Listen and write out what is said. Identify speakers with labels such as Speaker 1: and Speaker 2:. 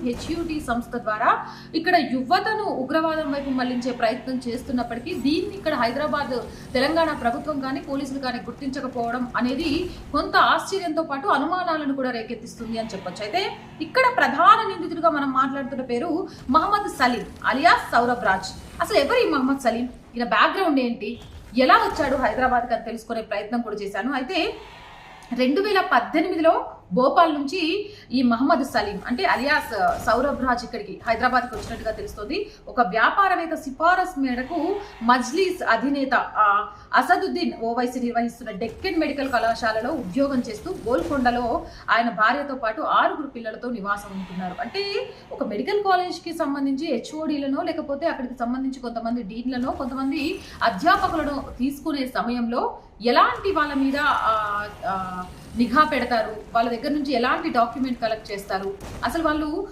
Speaker 1: HUT సంస్థ ద్వారా ఇక్కడ యువతను ఉగ్రవాదం వైపు మళ్లించే ప్రయత్నం చేస్తున్నప్పటికీ దీన్ని ఇక్కడ హైదరాబాద్ తెలంగాణ ప్రభుత్వం కానీ పోలీసులు కానీ గుర్తించకపోవడం అనేది కొంత ఆశ్చర్యంతో పాటు అనుమానాలను కూడా రేకెత్తిస్తుంది అని చెప్పొచ్చు. అయితే ఇక్కడ ప్రధాన నిందితుడిగా మనం మాట్లాడుతున్న పేరు మహమ్మద్ సలీం అలియాస్ సౌరభ్ రాజ్. అసలు ఎవరు ఈ మహమ్మద్ సలీం, ఈయన బ్యాక్గ్రౌండ్ ఏంటి, ఎలా వచ్చాడు హైదరాబాద్కి అని తెలుసుకునే ప్రయత్నం కూడా చేశాను. అయితే 2018లో భోపాల్ నుంచి ఈ మహమ్మద్ సలీం అంటే అలియాస్ సౌరభ్ రాజ్ ఇక్కడికి హైదరాబాద్కి వచ్చినట్టుగా తెలుస్తోంది. ఒక వ్యాపారవేత్త సిఫారసు మేరకు మజ్లీస్ అధినేత అసదుద్దీన్ ఓవైసీ నిర్వహిస్తున్న డెక్కన్ మెడికల్ కళాశాలలో ఉద్యోగం చేస్తూ గోల్కొండలో ఆయన భార్యతో పాటు 6 పిల్లలతో నివాసం ఉంటున్నారు. అంటే ఒక మెడికల్ కాలేజ్కి సంబంధించి హెచ్ఓడీలను లేకపోతే అక్కడికి సంబంధించి కొంతమంది డీన్లను కొంతమంది అధ్యాపకులను తీసుకునే సమయంలో ఎలాంటి వాళ్ళ మీద నిఘా పెడతారు, వాళ్ళ దగ్గర నుంచి ఎలాంటి డాక్యుమెంట్ కలెక్ట్ చేస్తారు, అసలు వాళ్ళు